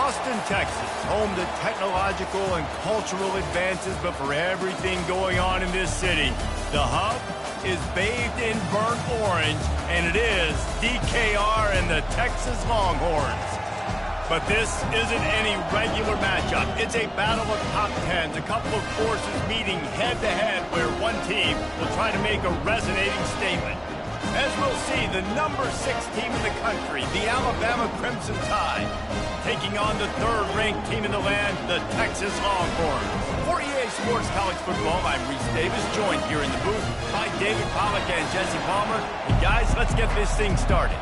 Austin, Texas, home to technological and cultural advances, but for everything going on in this city, the hub is bathed in burnt orange, and it is DKR and the Texas Longhorns. But this isn't any regular matchup. It's a battle of top tens, a couple of forces meeting head-to-head where one team will try to make a resonating statement. As we'll see, the number 6 team in the country, the Alabama Crimson Tide, taking on the third-ranked team in the land, the Texas Longhorns. For EA Sports College Football, I'm Reese Davis, joined here in the booth by David Pollack and Jesse Palmer. And guys, let's get this thing started.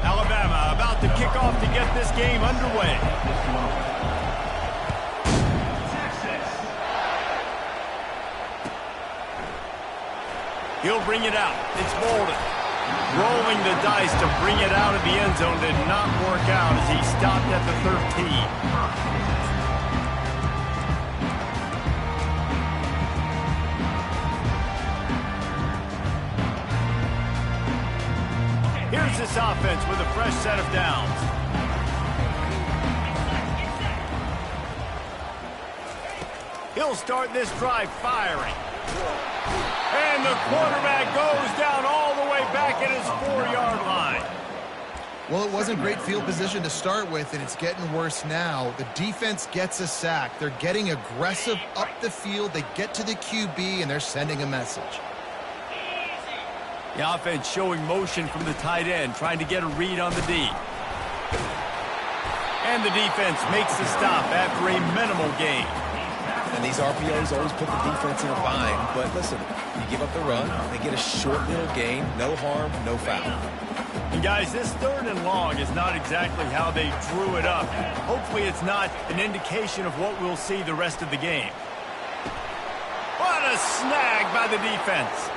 Alabama about to kick off to get this game underway. He'll bring it out. It's Bolden. Rolling the dice to bring it out of the end zone did not work out as he stopped at the 13. Here's this offense with a fresh set of downs. He'll start this drive firing. And the quarterback goes down all the way back at his 4-yard line. Well, it wasn't great field position to start with, and it's getting worse now. The defense gets a sack. They're getting aggressive up the field. They get to the QB, and they're sending a message. The offense showing motion from the tight end, trying to get a read on the D. And the defense makes the stop after a minimal gain. And these RPOs always put the defense in a bind. But listen, you give up the run, they get a short little gain, no harm, no foul. And guys, this 3rd and long is not exactly how they drew it up. Hopefully it's not an indication of what we'll see the rest of the game. What a snag by the defense.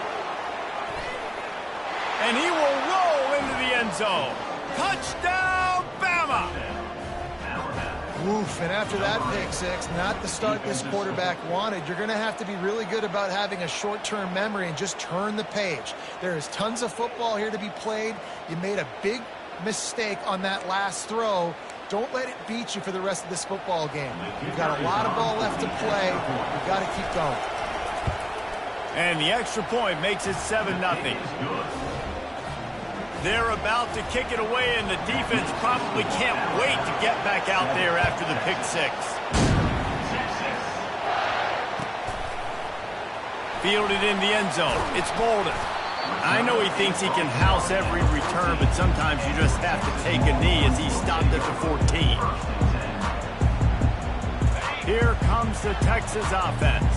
And he will roll into the end zone. Touchdown, Bama! Oof, and after that pick six, not the start this quarterback wanted. You're going to have to be really good about having a short-term memory and just turn the page. There is tons of football here to be played. You made a big mistake on that last throw. Don't let it beat you for the rest of this football game. You've got a lot of ball left to play. You've got to keep going. And the extra point makes it 7-0. They're about to kick it away, and the defense probably can't wait to get back out there after the pick six. Fielded in the end zone. It's Bolden. I know he thinks he can house every return, but sometimes you just have to take a knee as he stopped at the 14. Here comes the Texas offense.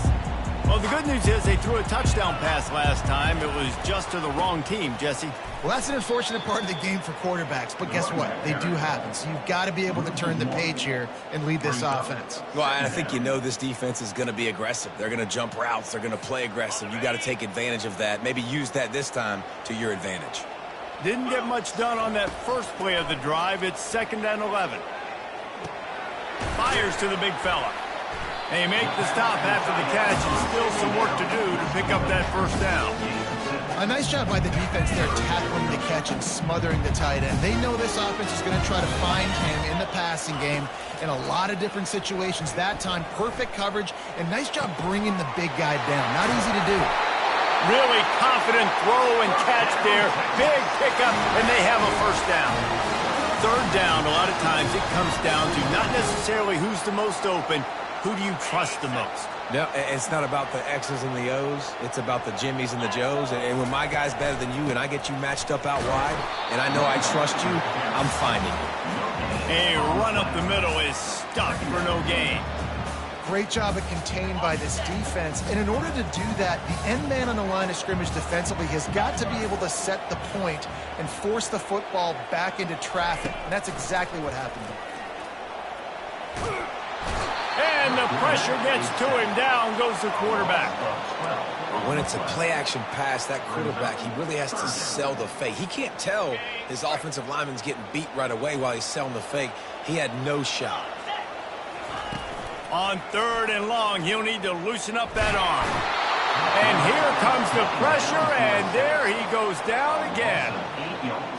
Well, the good news is they threw a touchdown pass last time. It was just to the wrong team, Jesse. Well, that's an unfortunate part of the game for quarterbacks, but guess what? They do happen, so you've got to be able to turn the page here and lead this offense. Well, I think you know this defense is going to be aggressive. They're going to jump routes. They're going to play aggressive. You got to take advantage of that. Maybe use that this time to your advantage. Didn't get much done on that first play of the drive. It's 2nd and 11. Fires to the big fella. They make the stop after the catch, and still some work to do to pick up that first down. A nice job by the defense there, tackling the catch and smothering the tight end. They know this offense is going to try to find him in the passing game in a lot of different situations. That time, perfect coverage, and nice job bringing the big guy down. Not easy to do. Really confident throw and catch there. Big pickup, and they have a first down. 3rd down, a lot of times it comes down to not necessarily who's the most open. Who do you trust the most? No, it's not about the X's and the O's. It's about the Jimmys and the Joes. And when my guy's better than you and I get you matched up out wide, and I know I trust you, I'm finding you. A run up the middle is stuck for no gain. Great job of contained by this defense. And in order to do that, the end man on the line of scrimmage defensively has got to be able to set the point and force the football back into traffic. And that's exactly what happened there. And the pressure gets to him. Down goes the quarterback. When it's a play-action pass, that quarterback, he really has to sell the fake. He can't tell his offensive lineman's getting beat right away while he's selling the fake. He had no shot. On 3rd and long, he'll need to loosen up that arm. And here comes the pressure, and there he goes down again.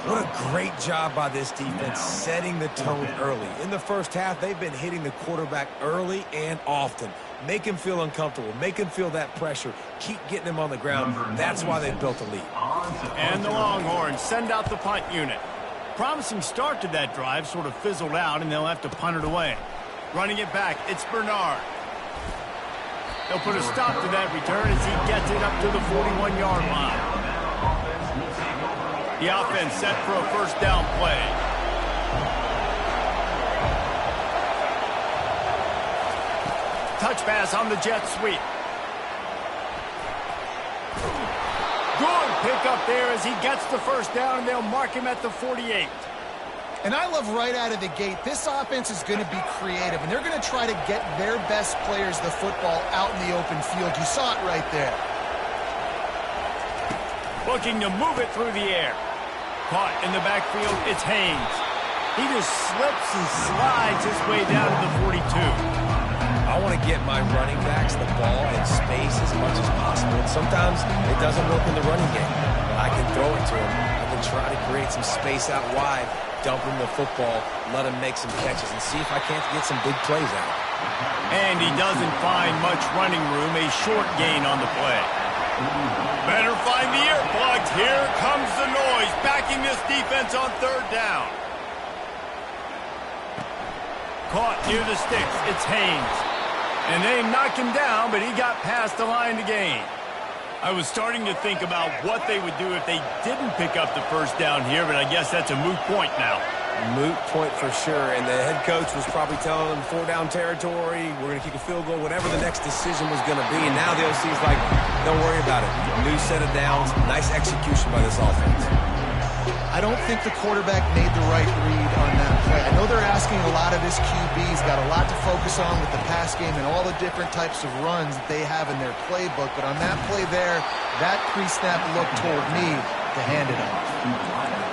What a great job by this defense setting the tone early. In the first half, they've been hitting the quarterback early and often. Make him feel uncomfortable. Make him feel that pressure. Keep getting him on the ground. That's why they've built a lead. And the Longhorns send out the punt unit. Promising start to that drive sort of fizzled out, and they'll have to punt it away. Running it back, it's Bernard. They'll put a stop to that return as he gets it up to the 41-yard line. The offense set for a first down play. Touch pass on the jet sweep. Good pick up there as he gets the first down, and they'll mark him at the 48. And I love right out of the gate, this offense is going to be creative, and they're going to try to get their best players the football out in the open field. You saw it right there. Looking to move it through the air. Caught in the backfield, it's Haynes. He just slips and slides his way down to the 42. I want to get my running backs the ball in space as much as possible. And sometimes it doesn't work in the running game, but I can throw it to him. I can try to create some space out wide, dump him the football, let him make some catches, and see if I can't get some big plays out. And he doesn't find much running room, a short gain on the play. Better find the earplugs. Here comes the noise, backing this defense on third down. Caught near the sticks, it's Haynes. And they knocked him down, but he got past the line to gain. I was starting to think about what they would do if they didn't pick up the first down here, but I guess that's a moot point now. Moot point for sure, and the head coach was probably telling them 4-down territory, we're going to kick a field goal, whatever the next decision was going to be, and now the OC's like, don't worry about it. New set of downs, nice execution by this offense. I don't think the quarterback made the right read on that play. I know they're asking a lot of his QBs, got a lot to focus on with the pass game and all the different types of runs that they have in their playbook, but on that play there, that pre-snap look told me to hand it off.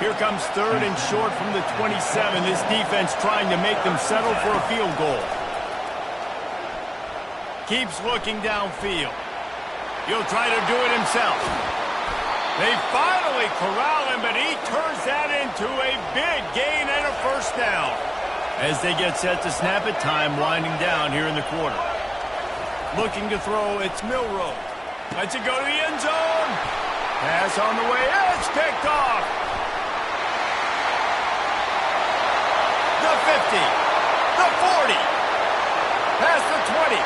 Here comes third and short from the 27. This defense trying to make them settle for a field goal. Keeps looking downfield. He'll try to do it himself. They finally corral him, but he turns that into a big gain and a first down. As they get set to snap it, time winding down here in the quarter. Looking to throw, it's Milroe. Lets it go to the end zone. Pass on the way, it's picked off. The 50, the 40, past the 20.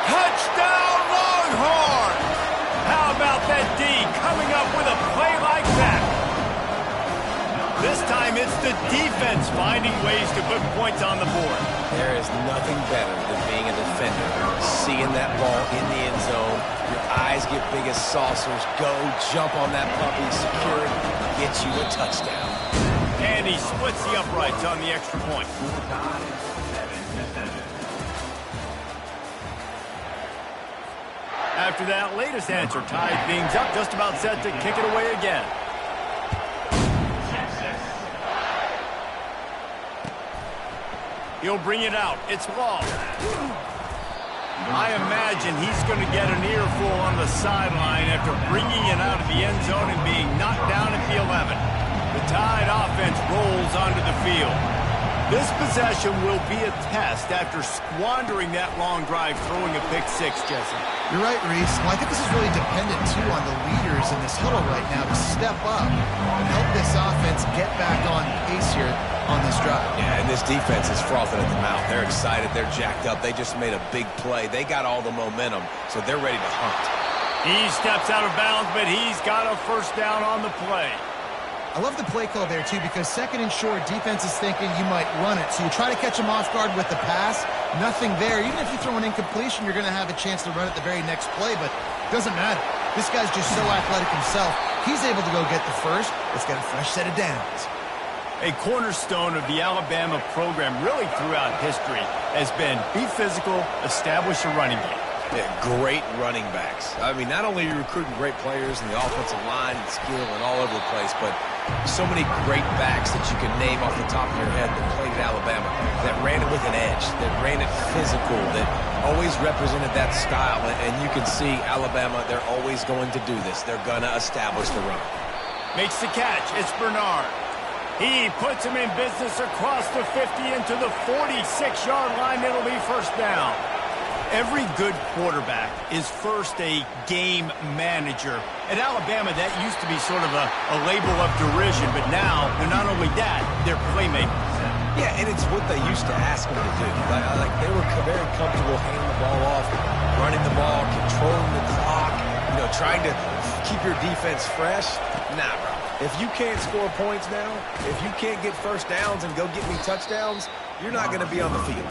Touchdown, Longhorns! How about that D coming up with a play like that? This time it's the defense finding ways to put points on the board. There is nothing better than being a defender. Seeing that ball in the end zone, your eyes get big as saucers, go, jump on that puppy, secure it, get you a touchdown. And he splits the uprights on the extra point. After that latest answer tied things up, just about set to kick it away again. He'll bring it out. It's Law. I imagine he's going to get an earful on the sideline after bringing it out of the end zone and being knocked down at the 11. The Tide offense rolls onto the field. This possession will be a test after squandering that long drive, throwing a pick six, Jesse. You're right, Reese. Well, I think this is really dependent, too, on the leaders in this huddle right now to step up and help this offense get back on pace here on this drive. Yeah, and this defense is frothing at the mouth. They're excited. They're jacked up. They just made a big play. They got all the momentum, so they're ready to hunt. He steps out of bounds, but he's got a first down on the play. I love the play call there, too, because second and short, defense is thinking you might run it. So you try to catch him off guard with the pass. Nothing there. Even if you throw an incompletion, you're going to have a chance to run it the very next play, but it doesn't matter. This guy's just so athletic himself. He's able to go get the first. Let's get a fresh set of downs. A cornerstone of the Alabama program really throughout history has been be physical, establish a running game. Yeah, great running backs. I mean, not only are you recruiting great players in the offensive line and skill and all over the place, but so many great backs that you can name off the top of your head that played at Alabama, that ran it with an edge, that ran it physical, that always represented that style. And you can see Alabama, they're always going to do this. They're going to establish the run. Makes the catch. It's Bernard. He puts him in business across the 50 into the 46-yard line. It'll be first down. Every good quarterback is first a game manager. At Alabama, that used to be sort of a label of derision, but now they're not only that, they're playmakers. Yeah, and it's what they used to ask them to do. Like they were very comfortable handing the ball off, running the ball, controlling the clock, trying to keep your defense fresh. Nah, bro. If you can't score points now, if you can't get first downs and go get me touchdowns, you're not going to be on the field.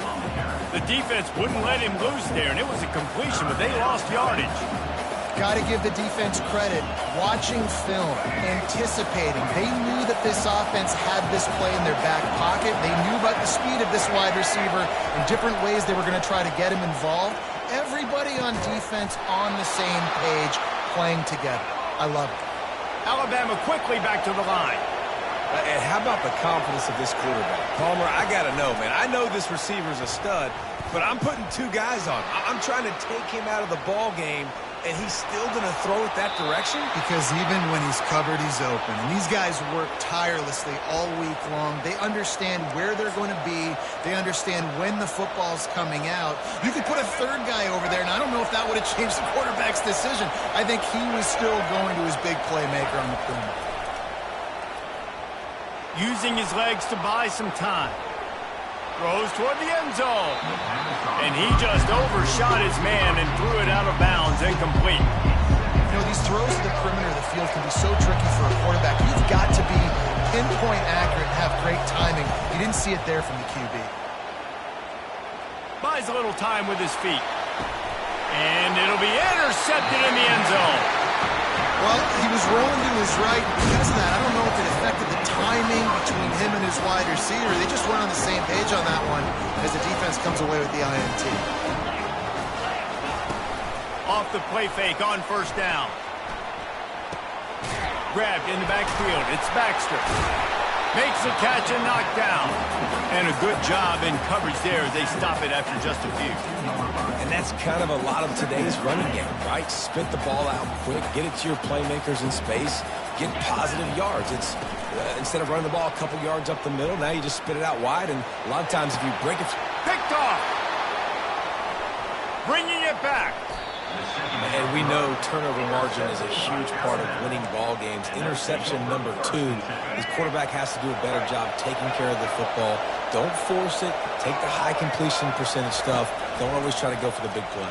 The defense wouldn't let him loose there, and it was a completion, but they lost yardage. Got to give the defense credit. Watching film, anticipating. They knew that this offense had this play in their back pocket. They knew about the speed of this wide receiver and different ways they were going to try to get him involved. Everybody on defense on the same page, playing together. I love it. Alabama quickly back to the line. And how about the confidence of this quarterback? Palmer, I got to know, man. I know this receiver's a stud, but I'm putting two guys on. I'm trying to take him out of the ball game, and he's still going to throw it that direction? Because even when he's covered, he's open. And these guys work tirelessly all week long. They understand where they're going to be. They understand when the football's coming out. You could put a third guy over there, and I don't know if that would have changed the quarterback's decision. I think he was still going to his big playmaker on the perimeter. Using his legs to buy some time. Throws toward the end zone. And he just overshot his man and threw it out of bounds, incomplete. These throws to the perimeter of the field can be so tricky for a quarterback. You've got to be pinpoint accurate and have great timing. You didn't see it there from the QB. Buys a little time with his feet. And it'll be intercepted in the end zone. Well, he was rolling to his right. Because of that, I don't know if it affected the timing between him and his wide receiver. They just weren't on the same page on that one as the defense comes away with the INT. Off the play fake on first down. Grabbed in the backfield. It's Baxter. Makes the catch and knocked down. And a good job in coverage there as they stop it after just a few. And that's kind of a lot of today's running game, right? Spit the ball out quick, get it to your playmakers in space, get positive yards. It's instead of running the ball a couple yards up the middle, now you just spit it out wide, and a lot of times if you break it... Picked off! Bringing it back. And we know turnover margin is a huge part of winning ball games. Interception number 2. His quarterback has to do a better job taking care of the football. Don't force it. Take the high completion percentage stuff. Don't always try to go for the big play.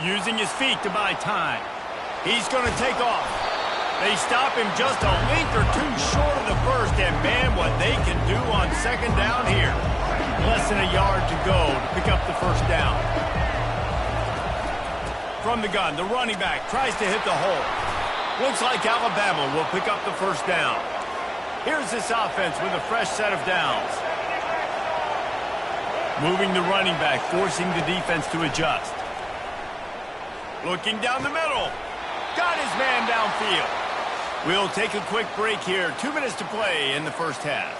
Using his feet to buy time. He's going to take off. They stop him just a length or two short of the first, and man, what they can do on second down here. Less than a yard to go to pick up the first down. From the gun, the running back tries to hit the hole. Looks like Alabama will pick up the first down. Here's this offense with a fresh set of downs. Moving the running back, forcing the defense to adjust. Looking down the middle. Got his man downfield. We'll take a quick break here. 2 minutes to play in the first half.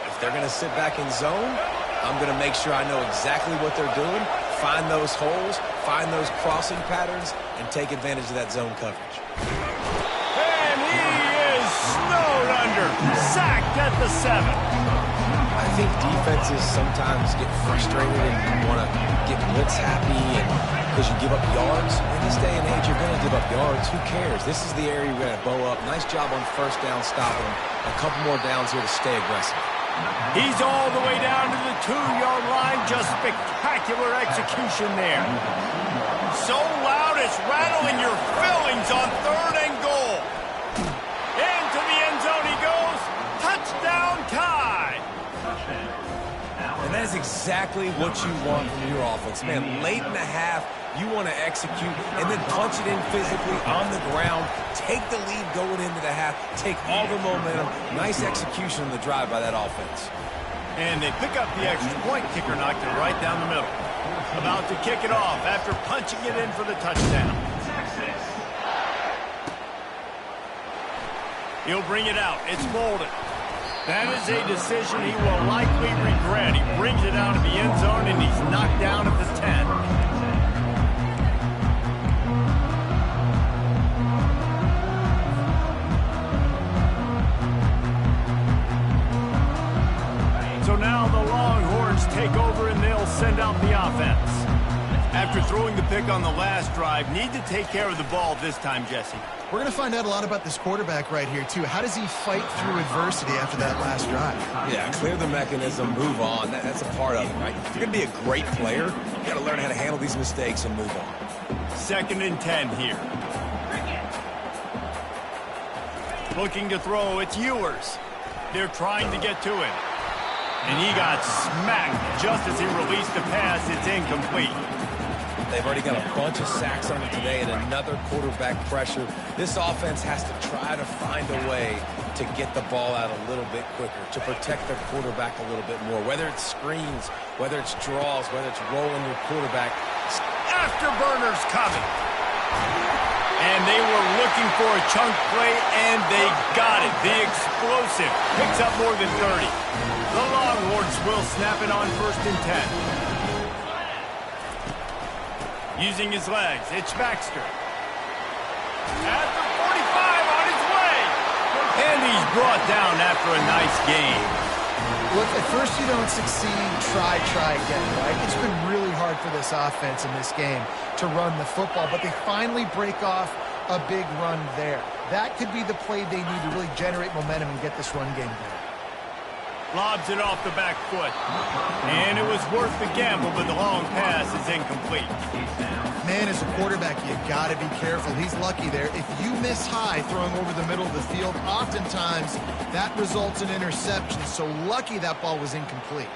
If they're going to sit back in zone, I'm going to make sure I know exactly what they're doing, find those holes, find those crossing patterns, and take advantage of that zone coverage. And he is snowed under. Sacked at the 7. I think defenses sometimes get frustrated and want to get blitz happy and because you give up yards. In this day and age, you're going to give up yards. Who cares? This is the area you're going to bow up. Nice job on first down stopping them. A couple more downs here to stay aggressive. He's all the way down to the 2-yard line. Just spectacular execution there. So loud it's rattling your fillings on 3rd and goal. Into the end zone he goes. Touchdown Tide. And that is exactly what you want from your offense. Man, late in the half, you want to execute and then punch it in physically on the ground. Take the lead going into the half. Take all the momentum. Nice execution on the drive by that offense. And they pick up the extra point. Kicker knocked it right down the middle. About to kick it off after punching it in for the touchdown. He'll bring it out. It's Bolden. That is a decision he will likely regret. He brings it out of the end zone, and he's knocked down at the 10. take over, and they'll send out the offense. After throwing the pick on the last drive, need to take care of the ball this time, Jesse. We're going to find out a lot about this quarterback right here, too. How does he fight through adversity after that last drive? Yeah, clear the mechanism, move on. That's a part of it, right? If you're going to be a great player, you got to learn how to handle these mistakes and move on. 2nd and 10 here. Looking to throw, it's Ewers. They're trying to get to him. And he got smacked just as he released the pass. It's incomplete. They've already got a bunch of sacks on it today and another quarterback pressure. This offense has to try to find a way to get the ball out a little bit quicker, to protect their quarterback a little bit more, whether it's screens, whether it's draws, whether it's rolling your quarterback. Afterburners coming. And they were looking for a chunk play, and they got it. The explosive picks up more than 30. The Longhorns will snap it on 1st and 10. Using his legs, it's Baxter. At the 45, on his way. And he's brought down after a nice game. Look, at first you don't succeed, try again, right? It's been really hard for this offense in this game to run the football, but they finally break off a big run there. That could be the play they need to really generate momentum and get this run game going. Lobs it off the back foot. And it was worth the gamble, but the long pass is incomplete. Man, as a quarterback, you got to be careful. He's lucky there. If you miss high throwing over the middle of the field, oftentimes that results in interception. So lucky that ball was incomplete.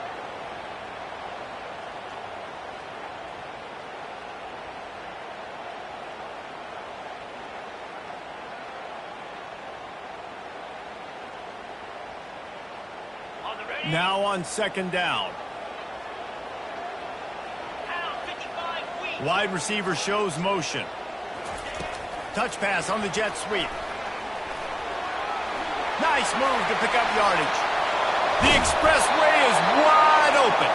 Now on 2nd down. Wide receiver shows motion. Touch pass on the jet sweep. Nice move to pick up yardage. The expressway is wide open.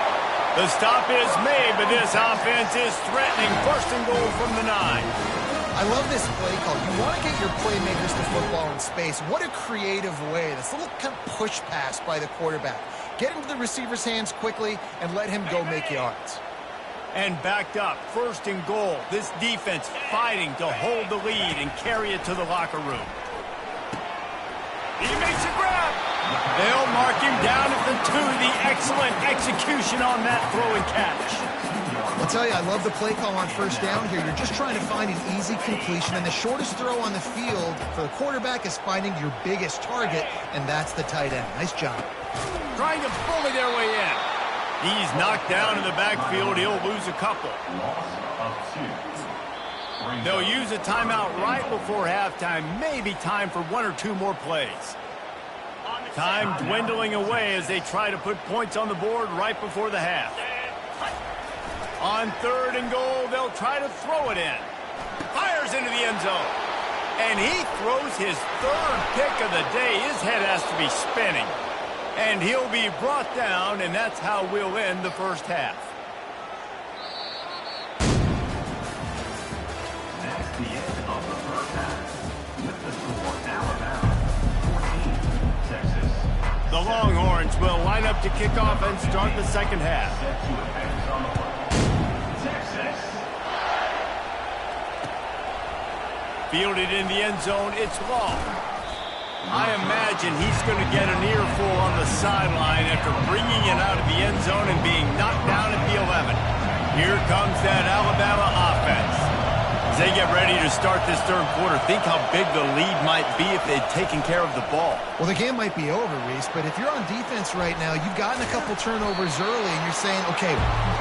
The stop is made, but this offense is threatening 1st and goal from the 9. I love this play call. You want to get your playmakers to football in space. What a creative way. This little kind of push pass by the quarterback. Get into the receiver's hands quickly and let him go make yards. And backed up, 1st and goal. This defense fighting to hold the lead and carry it to the locker room. He makes a grab. They'll mark him down at the 2. The excellent execution on that throw and catch. I'll tell you, I love the play call on 1st down here. You're just trying to find an easy completion, and the shortest throw on the field for the quarterback is finding your biggest target, and that's the tight end. Nice job. Trying to bully their way in. He's knocked down in the backfield. He'll lose a couple. They'll use a timeout right before halftime. Maybe time for 1 or 2 more plays. Time dwindling away as they try to put points on the board right before the half. On 3rd and goal, they'll try to throw it in. Fires into the end zone. And he throws his 3rd pick of the day. His head has to be spinning. And he'll be brought down, and that's how we'll end the 1st half. That's the end of the 1st half. With the score, Alabama 14, Texas. The Longhorns will line up to kick off and start the 2nd half. Fielded in the end zone, it's Law. I imagine he's going to get an earful on the sideline after bringing it out of the end zone and being knocked down at the 11. Here comes that Alabama offense. As they get ready to start this 3rd quarter, think how big the lead might be if they'd taken care of the ball. Well, the game might be over, Reese, but if you're on defense right now, you've gotten a couple turnovers early, and you're saying, okay,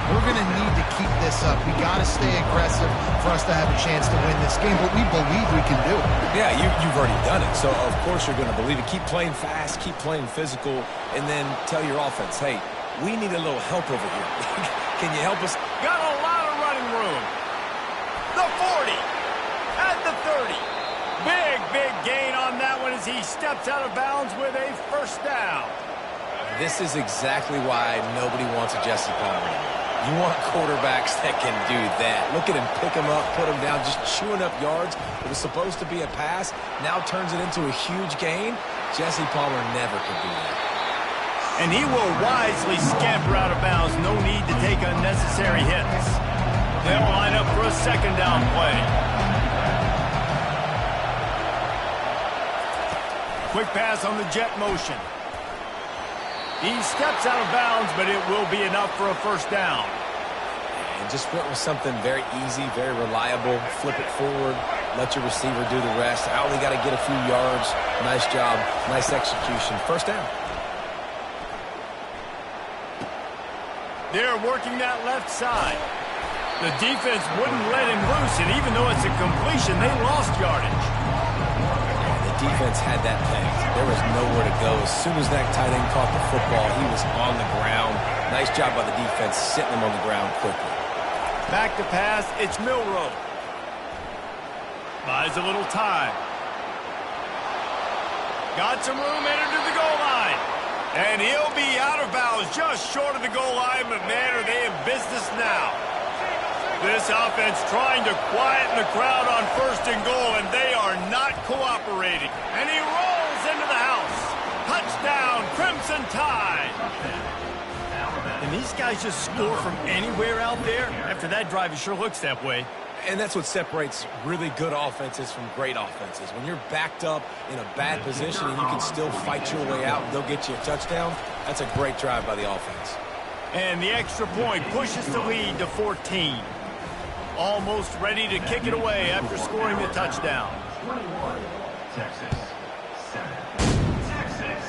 we're going to need to keep this up. We got to stay aggressive for us to have a chance to win this game, but we believe we can do it. Yeah, you've already done it, so of course you're going to believe it. Keep playing fast, keep playing physical, and then tell your offense, hey, we need a little help over here. Can you help us? Got a lot of running room. The 40, at the 30. Big gain on that one as he steps out of bounds with a 1st down. This is exactly why nobody wants a Jesse Palmer. You want quarterbacks that can do that. Look at him, pick him up, put him down, just chewing up yards. It was supposed to be a pass, now turns it into a huge gain. Jesse Palmer never could do that. And he will wisely scamper out of bounds. No need to take unnecessary hits. They'll line up for a second down play. Quick pass on the jet motion. He steps out of bounds, but it will be enough for a first down. And just went with something very easy, very reliable. Flip it forward. Let your receiver do the rest. I only got to get a few yards. Nice job. Nice execution. First down. They're working that left side. The defense wouldn't let him loose, and even though it's a completion, they lost yardage. The defense had that pegged. There was nowhere to go. As soon as that tight end caught the football, he was on the ground. Nice job by the defense, sitting him on the ground quickly. Back to pass, it's Milroe. Buys a little time. Got some room, entered to the goal line. And he'll be out of bounds just short of the goal line, but man, are they in business now. This offense trying to quieten the crowd on first and goal, and they are not cooperating. And he rolls into the house. Touchdown, Crimson Tide. And these guys just score from anywhere out there? After that drive, it sure looks that way. And that's what separates really good offenses from great offenses. When you're backed up in a bad position and you can still fight your way out and go get you a touchdown, that's a great drive by the offense. And the extra point pushes the lead to 14. Almost ready to kick it away after scoring the touchdown. 21, Texas. 7, Texas.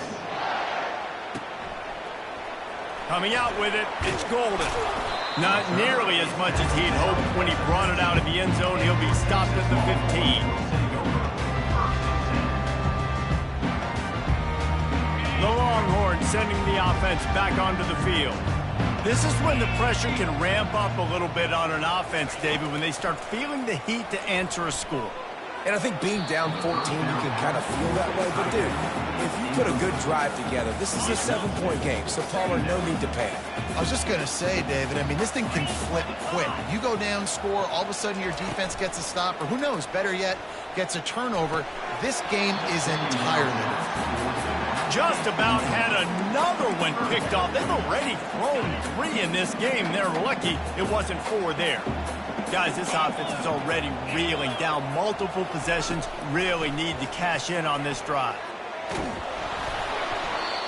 Coming out with it, it's Golden. Not nearly as much as he'd hoped when he brought it out of the end zone. He'll be stopped at the 15. The Longhorns sending the offense back onto the field. This is when the pressure can ramp up a little bit on an offense, David, when they start feeling the heat to answer a score. And I think being down 14, you can kind of feel that way. But, dude, if you put a good drive together, this is a 7-point game. So, Palmer, no need to panic. I was just going to say, David, I mean, this thing can flip quick. You go down, score, all of a sudden your defense gets a stop, or who knows, better yet, gets a turnover. This game is entirely different. Just about had another one picked off. They've already thrown 3 in this game. They're lucky it wasn't 4 there. Guys, this offense is already reeling down multiple possessions. Really need to cash in on this drive.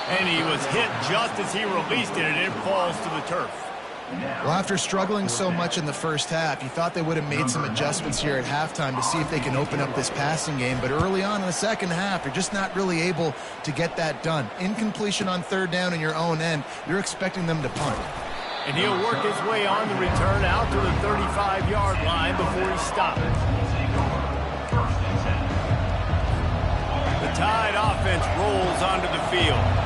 And he was hit just as he released it, and it falls to the turf. Well, after struggling so much in the first half, you thought they would have made some adjustments here at halftime to see if they can open up this passing game. But early on in the second half, they're just not really able to get that done. Incompletion on third down in your own end, you're expecting them to punt. And he'll work his way on the return out to the 35-yard line before he stops. The Tide offense rolls onto the field.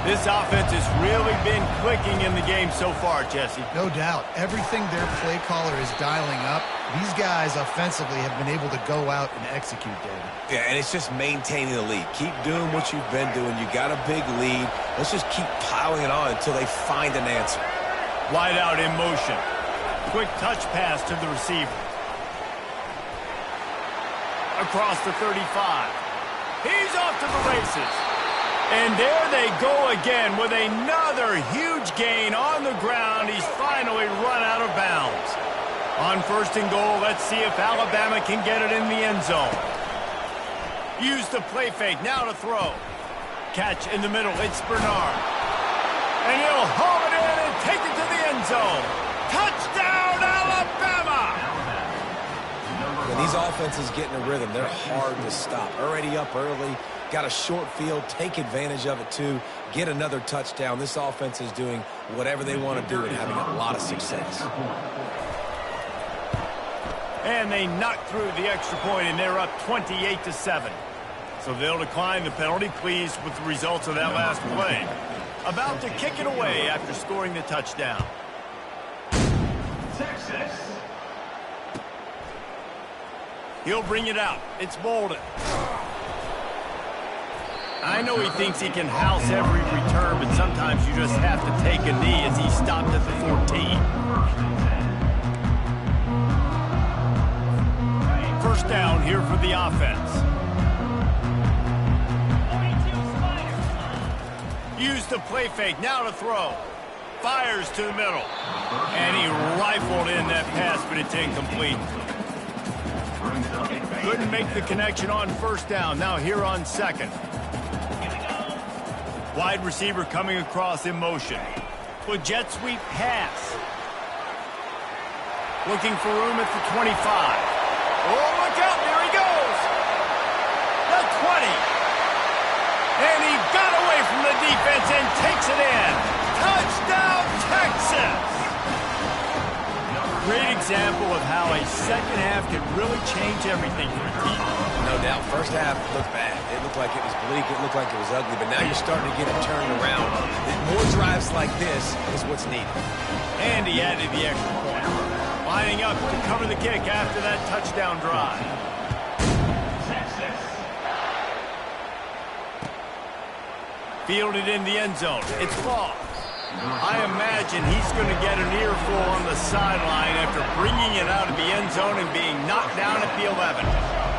This offense has really been clicking in the game so far, Jesse. No doubt. Everything their play caller is dialing up, these guys offensively have been able to go out and execute, David. Yeah, and it's just maintaining the lead. Keep doing what you've been doing. You got a big lead. Let's just keep piling it on until they find an answer. Wide out in motion. Quick touch pass to the receiver. Across the 35. He's off to the races. And there they go again with another huge gain on the ground. He's finally run out of bounds. On first and goal, let's see if Alabama can get it in the end zone. Use the play fake, now to throw. Catch in the middle, it's Bernard. And he'll haul it in and take it to the end zone. Touchdown, Alabama! When these offenses get in a rhythm, they're hard to stop. Already up early, got a short field, take advantage of it too, get another touchdown. This offense is doing whatever they want to do and having a lot of success. And they knock through the extra point, and they're up 28-7. So they'll decline the penalty, pleased with the results of that last play. About to kick it away after scoring the touchdown. Texas. He'll bring it out. It's Bolden. I know he thinks he can house every return, but sometimes you just have to take a knee as he stopped at the 14. First down here for the offense. Use the play fake, now to throw. Fires to the middle. And he rifled in that pass, but it's incomplete. Couldn't make the connection on first down. Now here on second. Wide receiver coming across in motion. With jet sweep pass. Looking for room at the 25. Oh, look out, there he goes. The 20. And he got away from the defense and takes it in. Touchdown, Texas! Great example of how a second half can really change everything for a team. No doubt. First half looked bad. It looked like it was bleak. It looked like it was ugly. But now you're starting to get it turned around. More drives like this is what's needed. And he added the extra point. Lining up to cover the kick after that touchdown drive. Fielded in the end zone. It's ball. I imagine he's going to get an earful on the sideline after bringing it out of the end zone and being knocked down at the 11.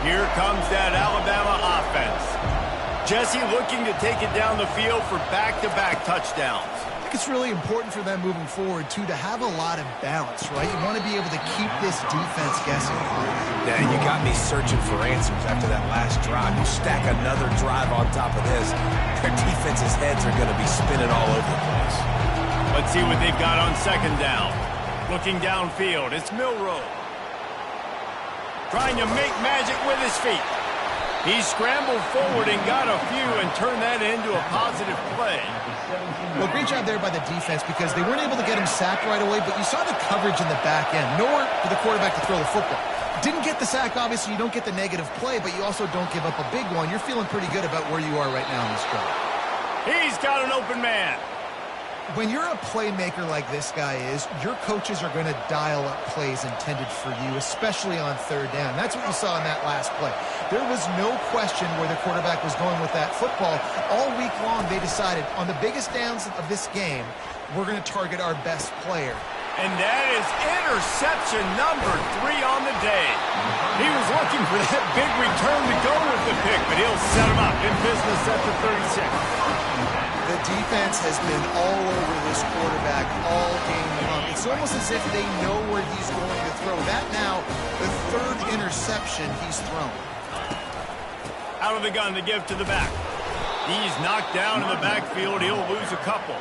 Here comes that Alabama offense. Jesse looking to take it down the field for back-to-back touchdowns. I think it's really important for them moving forward, too, to have a lot of balance, right? You want to be able to keep this defense guessing. Yeah, you got me searching for answers after that last drive. You stack another drive on top of this, their defense's heads are going to be spinning all over the place. Let's see what they've got on second down. Looking downfield, it's Milroe. Trying to make magic with his feet. He scrambled forward and got a few and turned that into a positive play. Well, great job there by the defense because they weren't able to get him sacked right away, but you saw the coverage in the back end. Nowhere for the quarterback to throw the football. Didn't get the sack, obviously. You don't get the negative play, but you also don't give up a big one. You're feeling pretty good about where you are right now in this drive. He's got an open man. When you're a playmaker like this guy is, your coaches are going to dial up plays intended for you, especially on third down. That's what you saw in that last play. There was no question where the quarterback was going with that football. All week long, they decided, on the biggest downs of this game, we're going to target our best player. And that is interception number 3 on the day. He was looking for that big return to go with the pick, but he'll set him up in business at the 36. The defense has been all over this quarterback all game long. It's almost as if they know where he's going to throw. That now, the third interception he's thrown. Out of the gun to give to the back. He's knocked down in the backfield. He'll lose a couple.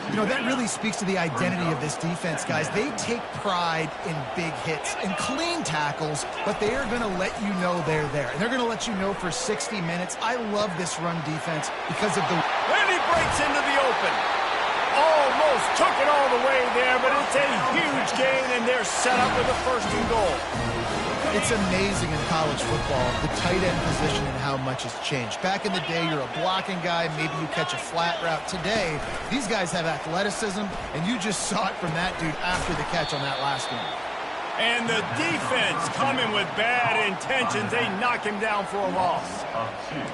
You know, that really speaks to the identity of this defense, guys. They take pride in big hits and clean tackles, but they are going to let you know they're there. And they're going to let you know for 60 minutes. I love this run defense because of the... And he breaks into the open. Almost took it all the way there, but it's a huge gain, and they're set up with a first and goal. It's amazing in college football, the tight end position and how much has changed. Back in the day, you're a blocking guy, maybe you catch a flat route. Today, these guys have athleticism, and you just saw it from that dude after the catch on that last one. And the defense coming with bad intentions. They knock him down for a loss.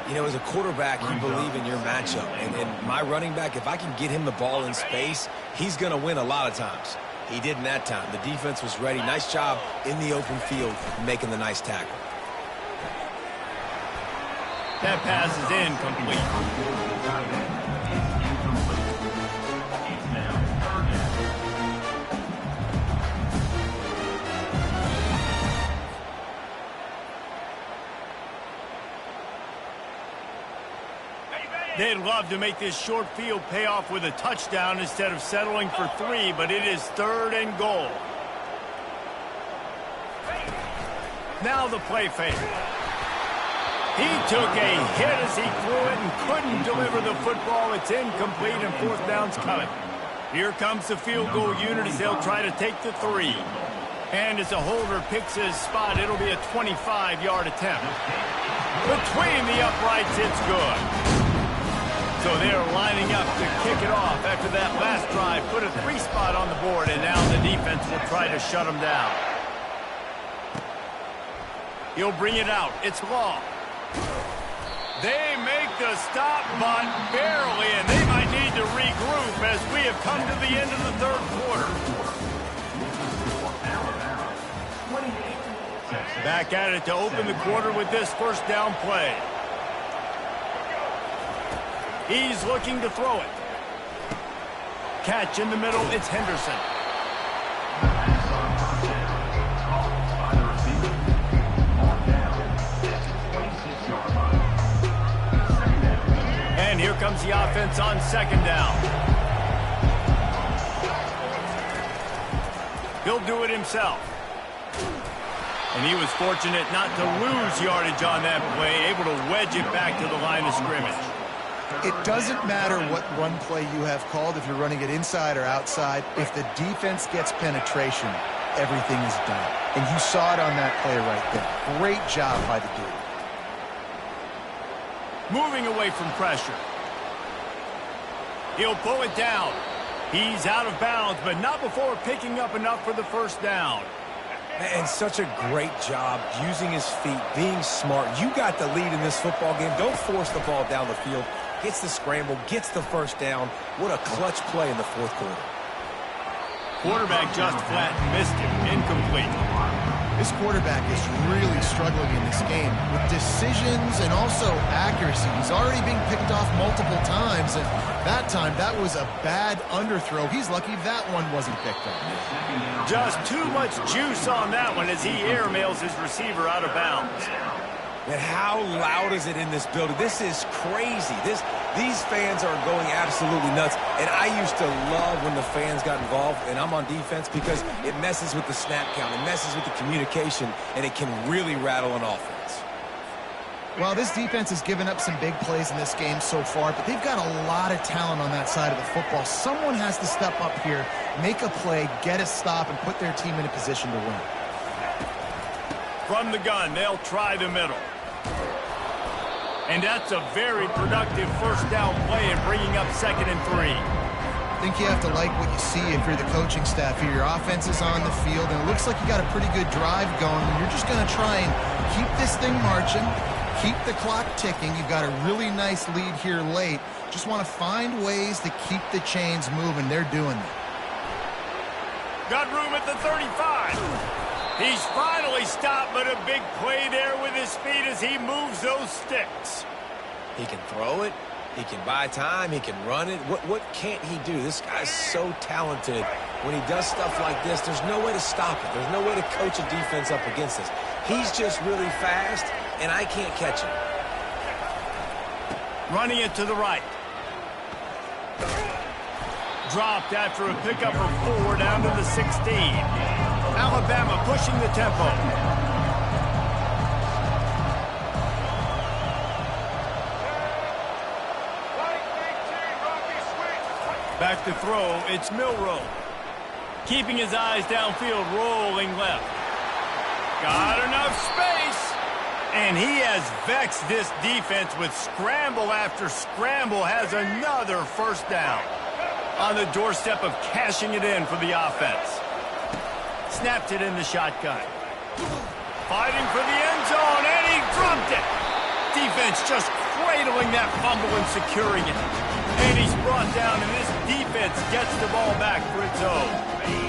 You know, as a quarterback, you believe in your matchup. And my running back, if I can get him the ball in space, he's going to win a lot of times. He did in that time. The defense was ready. Nice job in the open field making the nice tackle. That pass is incomplete. They'd love to make this short field pay off with a touchdown instead of settling for 3, but it is 3rd and goal. Now the play fake. He took a hit as he threw it and couldn't deliver the football. It's incomplete and 4th down's coming. Here comes the field goal unit as they'll try to take the 3. And as a holder picks his spot, it'll be a 25-yard attempt. Between the uprights, it's good. So they're lining up to kick it off after that last drive. Put a 3 spot on the board, and now the defense will try to shut them down. He'll bring it out. It's Law. They make the stop, but barely, and they might need to regroup as we have come to the end of the 3rd quarter. Back at it to open the quarter with this 1st down play. He's looking to throw it. Catch in the middle, it's Henderson. The pass on first down, called by the receiver. On down at the 26-yard line. Second down. And here comes the offense on second down. He'll do it himself. And he was fortunate not to lose yardage on that play, able to wedge it back to the line of scrimmage. It doesn't matter what run play you have called, if you're running it inside or outside. If the defense gets penetration, everything is done. And you saw it on that play right there. Great job by the dude. Moving away from pressure. He'll pull it down. He's out of bounds, but not before picking up enough for the first down. And such a great job using his feet, being smart. You got the lead in this football game. Don't force the ball down the field. Gets the scramble, gets the first down. What a clutch play in the fourth quarter. Quarterback just flat missed him. Incomplete. This quarterback is really struggling in this game with decisions and also accuracy. He's already being picked off multiple times, and that time that was a bad underthrow. He's lucky that one wasn't picked up. Just too much juice on that one as he airmails his receiver out of bounds. And how loud is it in this building? This is crazy. These fans are going absolutely nuts. And I used to love when the fans got involved, and I'm on defense, because it messes with the snap count. It messes with the communication, and it can really rattle an offense. Well, this defense has given up some big plays in this game so far, but they've got a lot of talent on that side of the football. Someone has to step up here, make a play, get a stop, and put their team in a position to win. From the gun, they'll try the middle. And that's a very productive first down play and bringing up 2nd and 3. I think you have to like what you see if you're the coaching staff here. Your offense is on the field, and it looks like you got a pretty good drive going. You're just going to try and keep this thing marching, keep the clock ticking. You've got a really nice lead here late. Just want to find ways to keep the chains moving. They're doing that. Got room at the 35. He's finally stopped, but a big play there with his feet as he moves those sticks. He can throw it. He can buy time. He can run it. What can't he do? This guy's so talented. When he does stuff like this, there's no way to stop it. There's no way to coach a defense up against this. He's just really fast, and I can't catch him. Running it to the right. Dropped after a pickup of 4 down to the 16. Alabama pushing the tempo. Back to throw, it's Milroe. Keeping his eyes downfield, rolling left. Got enough space. And he has vexed this defense with scramble after scramble, has another first down. On the doorstep of cashing it in for the offense. Snapped it in the shotgun. Fighting for the end zone, and he dropped it. Defense just cradling that fumble and securing it. And he's brought down, and this defense gets the ball back for its own.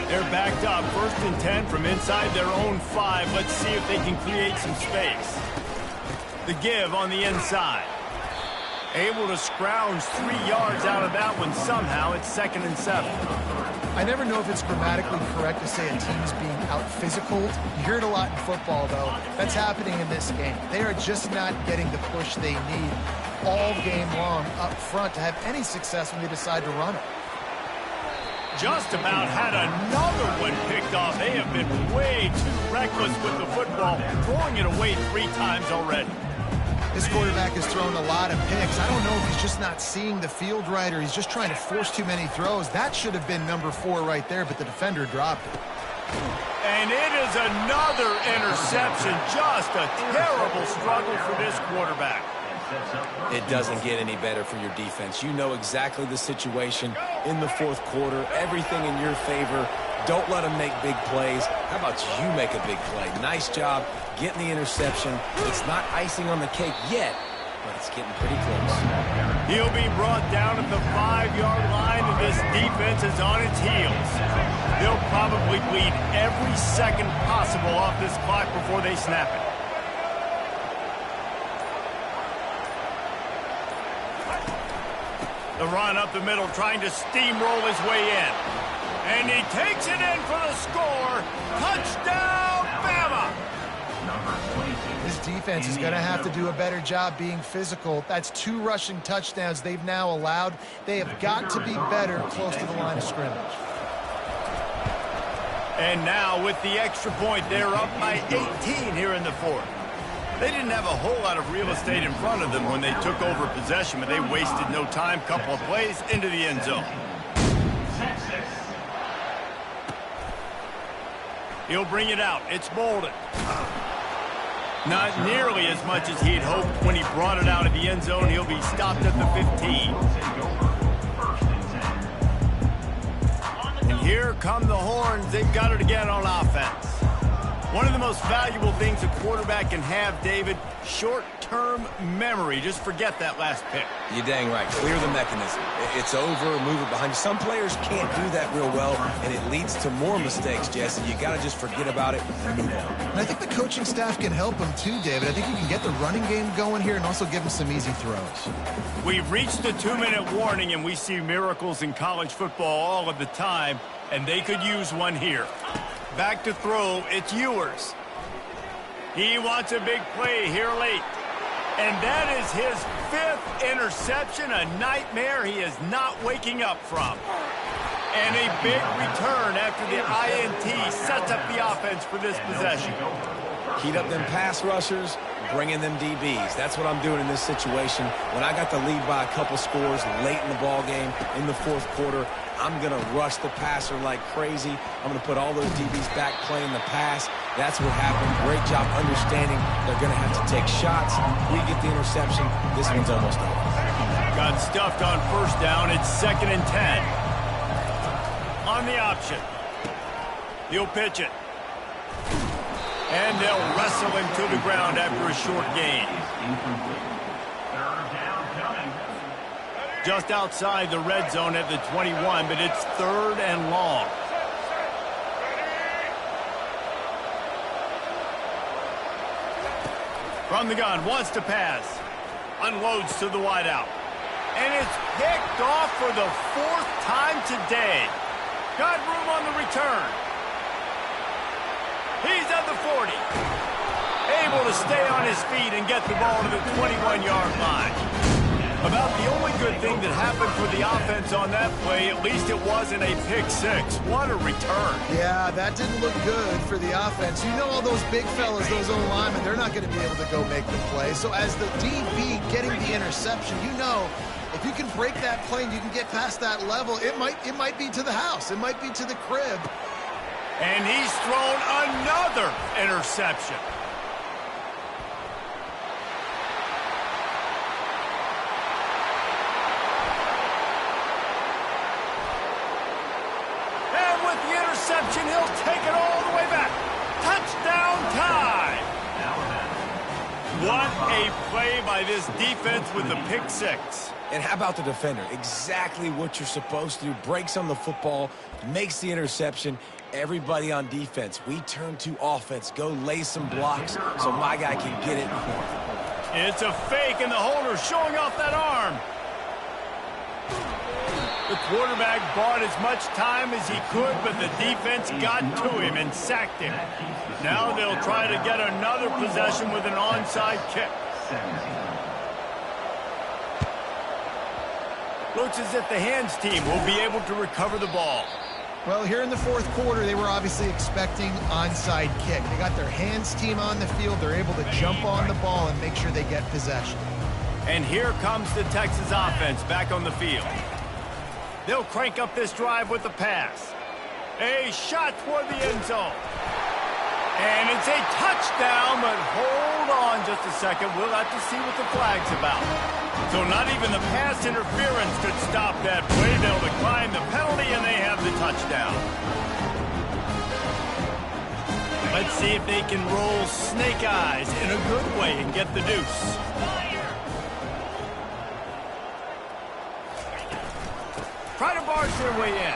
They're backed up, 1st and 10 from inside their own 5. Let's see if they can create some space. The give on the inside. Able to scrounge 3 yards out of that one somehow. It's 2nd and 7. I never know if it's grammatically correct to say a team's being out-physicaled. You hear it a lot in football, though. That's happening in this game. They are just not getting the push they need all game long up front to have any success when they decide to run it. Just about had another one picked off. They have been way too reckless with the football, throwing it away 3 times already. This quarterback has thrown a lot of picks. I don't know if he's just not seeing the field right or he's just trying to force too many throws. That should have been number 4 right there, but the defender dropped it. And it is another interception. Just a terrible struggle for this quarterback. It doesn't get any better for your defense. You know exactly the situation in the fourth quarter. Everything in your favor. Don't let them make big plays. How about you make a big play? Nice job getting the interception. It's not icing on the cake yet, but it's getting pretty close. He'll be brought down at the 5-yard line, and this defense is on its heels. They'll probably bleed every second possible off this clock before they snap it. The run up the middle, trying to steamroll his way in. And he takes it in for the score. Touchdown, Bama! This defense is going to have to do a better job being physical. That's 2 rushing touchdowns they've now allowed. They have got to be better close to the line of scrimmage. And now with the extra point, they're up by 18 here in the fourth. They didn't have a whole lot of real estate in front of them when they took over possession, but they wasted no time. Couple of plays into the end zone. He'll bring it out. It's Bolden. Not nearly as much as he'd hoped when he brought it out of the end zone. He'll be stopped at the 15. And here come the horns. They've got it again on offense. One of the most valuable things a quarterback can have, David, short-term memory. Just forget that last pick. You're dang right. Clear the mechanism. It's over, move it behind you. Some players can't do that real well, and it leads to more mistakes, Jesse. You got to just forget about it and move on. And I think the coaching staff can help him too, David. I think you can get the running game going here and also give him some easy throws. We've reached the 2-minute warning, and we see miracles in college football all of the time, and they could use one here. Back to throw, it's Ewers. He wants a big play here late. And that is his 5th interception, a nightmare he is not waking up from. And a big return after the INT sets up the offense for this possession. Heat up them pass rushers, bring in them DBs. That's what I'm doing in this situation. When I got the lead by a couple scores late in the ball game, in the fourth quarter, I'm going to rush the passer like crazy. I'm going to put all those DBs back playing the pass. That's what happened. Great job understanding they're going to have to take shots. We get the interception. This one's almost over. Got stuffed on first down. It's 2nd and 10. On the option. He'll pitch it. And they'll wrestle him to the ground after a short gain. Just outside the red zone at the 21, but it's 3rd and long. From the gun, wants to pass. Unloads to the wideout. And it's picked off for the 4th time today. Got room on the return. He's at the 40. Able to stay on his feet and get the ball to the 21-yard line. About the only good thing that happened for the offense on that play, at least it wasn't a pick 6. What a return. Yeah, that didn't look good for the offense. You know all those big fellas, those O-linemen, they're not going to be able to go make the play. So as the DB getting the interception, you know, if you can break that play and you can get past that level, it might be to the house. It might be to the crib. And he's thrown another interception. He'll take it all the way back. Touchdown time. What a play by this defense with the pick 6. And how about the defender? Exactly what you're supposed to do. Breaks on the football, makes the interception. Everybody on defense, we turn to offense. Go lay some blocks so my guy can get it. It's a fake, and the holder showing off that arm. The quarterback bought as much time as he could, but the defense got to him and sacked him. Now they'll try to get another possession with an onside kick. Looks as if the hands team will be able to recover the ball. Well, here in the fourth quarter, they were obviously expecting onside kick. They got their hands team on the field. They're able to jump on the ball and make sure they get possession. And here comes the Texas offense back on the field. They'll crank up this drive with the pass. A shot toward the end zone. And it's a touchdown, but hold on just a second. We'll have to see what the flag's about. So not even the pass interference could stop that play. They'll decline the penalty, and they have the touchdown. Let's see if they can roll snake eyes in a good way and get the deuce. Try to barge their way in.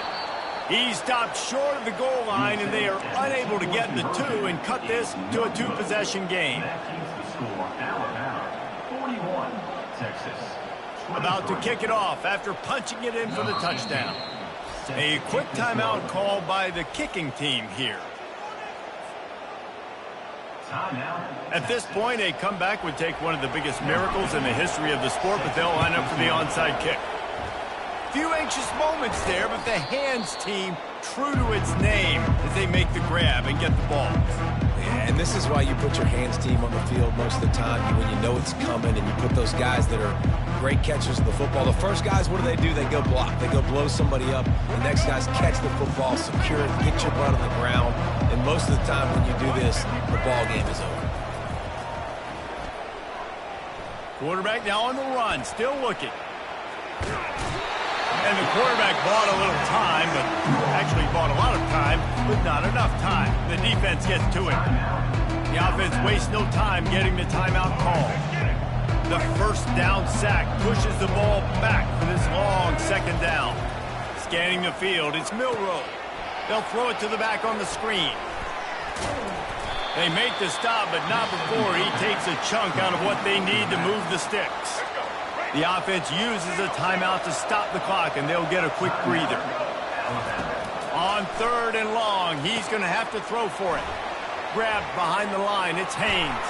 He stopped short of the goal line, and they are unable to get the 2 and cut this to a 2-possession game. That keeps the score Alabama 41, Texas About to kick it off after punching it in for the touchdown. A quick timeout called by the kicking team here. At this point, a comeback would take one of the biggest miracles in the history of the sport, but they'll line up for the onside kick. Few anxious moments there, but the hands team true to its name as they make the grab and get the ball. Yeah, and this is why you put your hands team on the field most of the time when you know it's coming, and you put those guys that are great catchers of the football. The first guys, what do? They go block. They go blow somebody up. The next guys catch the football, secure it, get your butt on the ground. And most of the time when you do this, the ball game is over. Quarterback now on the run, still looking. And the quarterback bought a little time, but actually bought a lot of time, but not enough time. The defense gets to it. The offense wastes no time getting the timeout call. The first down sack pushes the ball back for this long second down. Scanning the field, it's Milroe. They'll throw it to the back on the screen. They make the stop, but not before he takes a chunk out of what they need to move the sticks. The offense uses a timeout to stop the clock, and they'll get a quick breather. On 3rd and long, he's going to have to throw for it. Grabbed behind the line, it's Haynes.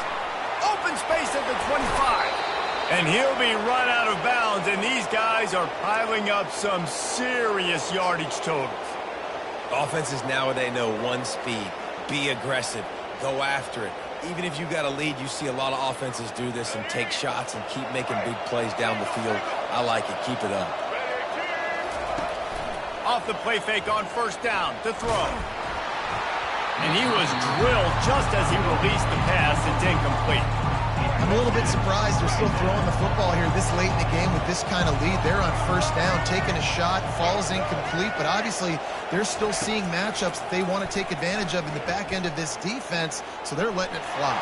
Open space at the 25. And he'll be run out of bounds, and these guys are piling up some serious yardage totals. Offenses nowadays know one speed. Be aggressive. Go after it. Even if you got a lead, you see a lot of offenses do this and take shots and keep making big plays down the field. I like it. Keep it up. Off the play fake on 1st down to throw. And he was drilled just as he released the pass. It's incomplete. I'm a little bit surprised they're still throwing the football here this late in the game with this kind of lead. They're on 1st down, taking a shot, falls incomplete, but obviously they're still seeing matchups that they want to take advantage of in the back end of this defense, so they're letting it fly.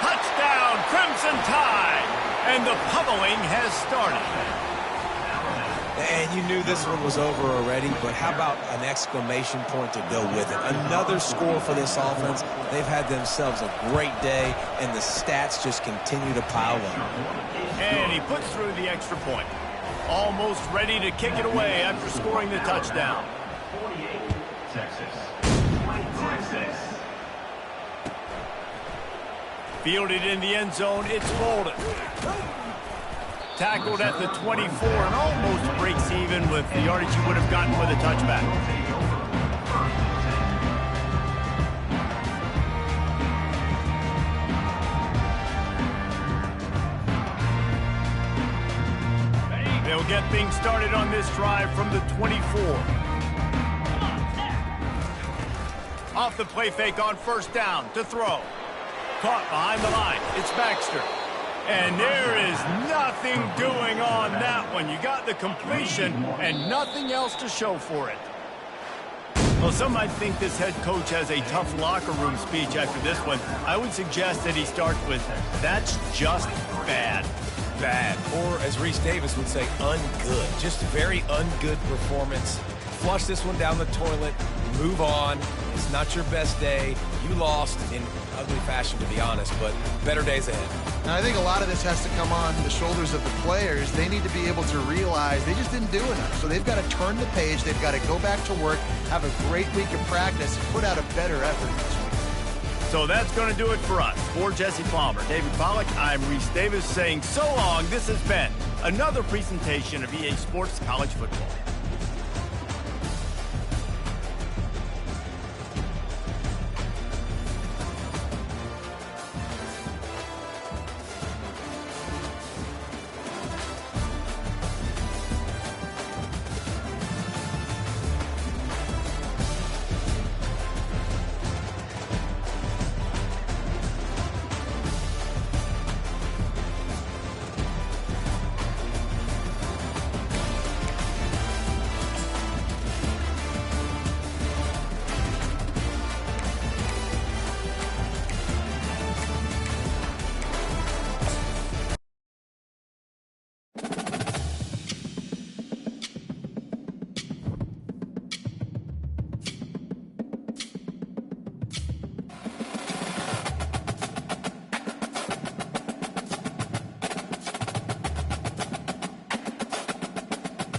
Touchdown, Crimson Tide! And the pummeling has started. And you knew this one was over already, but how about an exclamation point to go with it? Another score for this offense. They've had themselves a great day, and the stats just continue to pile up. And he puts through the extra point. Almost ready to kick it away after scoring the touchdown. 48, Texas. 26. Fielded in the end zone, it's Bolden. Tackled at the 24 and almost breaks even with the yardage he would have gotten with a touchback. They'll get things started on this drive from the 24. Off the play fake on 1st down to throw. Caught behind the line. It's Baxter. And there is nothing doing on that one. You got the completion and nothing else to show for it. Well, some might think this head coach has a tough locker room speech after this one. I would suggest that he starts with, "That's just bad." Bad. Or, as Reese Davis would say, ungood. Just very ungood performance. Flush this one down the toilet. Move on. It's not your best day. You lost in ugly fashion, to be honest, but better days ahead. And I think a lot of this has to come on the shoulders of the players. They need to be able to realize they just didn't do enough. So they've got to turn the page. They've got to go back to work, have a great week of practice, and put out a better effort this week. So that's going to do it for us. For Jesse Palmer, David Pollack, I'm Reese Davis saying so long. This has been another presentation of EA Sports College Football.